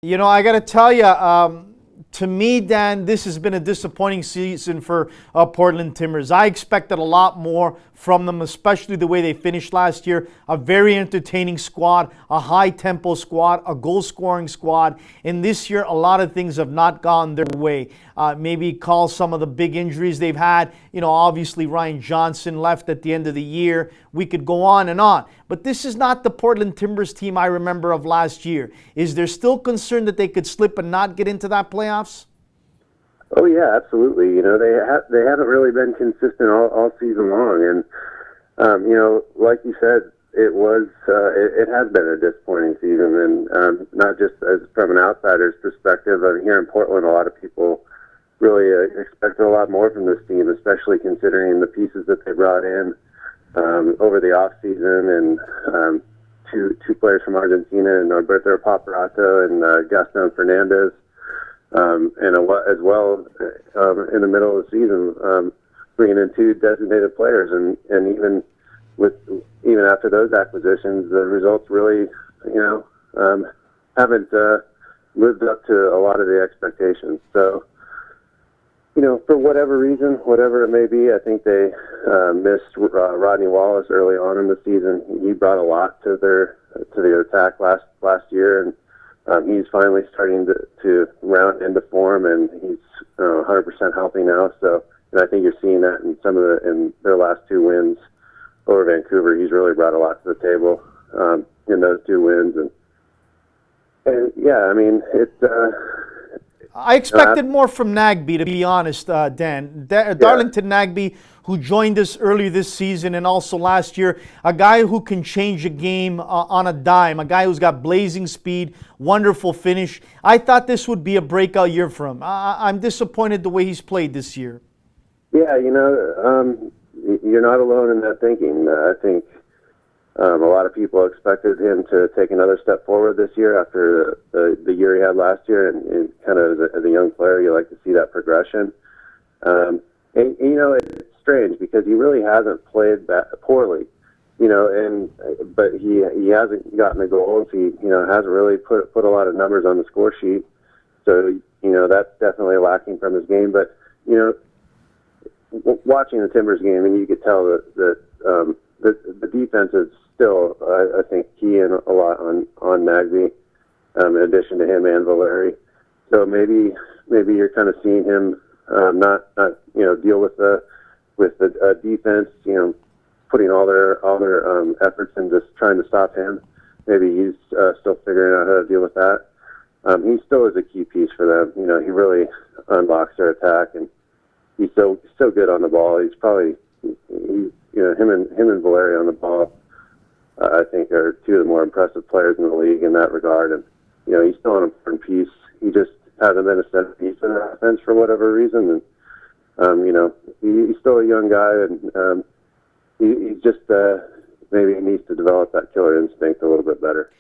You know, I got to tell you, to me, Dan, this has been a disappointing season for Portland Timbers. I expected a lot more from them, especially the way they finished last year. A very entertaining squad, a high-tempo squad, a goal-scoring squad. And this year, a lot of things have not gone their way. Maybe call some of the big injuries they've had. You know, obviously Ryan Johnson left at the end of the year. We could go on and on. But this is not the Portland Timbers team I remember of last year. Is there still concern that they could slip and not get into that playoffs? Oh yeah, absolutely. You know, they haven't really been consistent all season long, and you know, like you said, it has been a disappointing season, and not just as from an outsider's perspective. Here in Portland, a lot of people really expected a lot more from this team, especially considering the pieces that they brought in over the off season, and two players from Argentina, and Alberto Paparato and Gaston Fernandez. And as well, in the middle of the season, bringing in two designated players, and even after those acquisitions, the results really, you know, haven't lived up to a lot of the expectations. So, you know, for whatever reason, whatever it may be, I think they missed Rodney Wallace early on in the season. He brought a lot to their attack last year, and he's finally starting to round into form, and he's 100% healthy now. So, and I think you're seeing that in their last two wins over Vancouver. He's really brought a lot to the table in those two wins, and yeah, I mean I expected more from Nagbe, to be honest, Dan. Darlington Nagbe, who joined us earlier this season and also last year, a guy who can change a game on a dime, a guy who's got blazing speed, wonderful finish. I thought this would be a breakout year for him. I'm disappointed the way he's played this year. Yeah, you know, you're not alone in that thinking. I think a lot of people expected him to take another step forward this year after the year he had last year, and kind of as a young player, you like to see that progression. And you know, it's strange because he really hasn't played that poorly, you know, but he hasn't gotten the goals. He, you know, hasn't really put a lot of numbers on the score sheet. So, you know, that's definitely lacking from his game. But, you know, watching the Timbers game, and you could tell that the defense is still, I think, keying a lot on Nagbe, in addition to him and Valeri. So maybe you're kind of seeing him not you know, deal with the defense, you know, putting all their efforts in just trying to stop him. Maybe he's still figuring out how to deal with that. He still is a key piece for them. You know, he really unlocks their attack, and he's so good on the ball. He's probably, you know, him and Valeri on the ball, I think, are two of the more impressive players in the league in that regard. And, you know, he's still an important piece. He just hasn't been a centerpiece in the offense for whatever reason. And, you know, he's still a young guy, and he's just maybe he needs to develop that killer instinct a little bit better.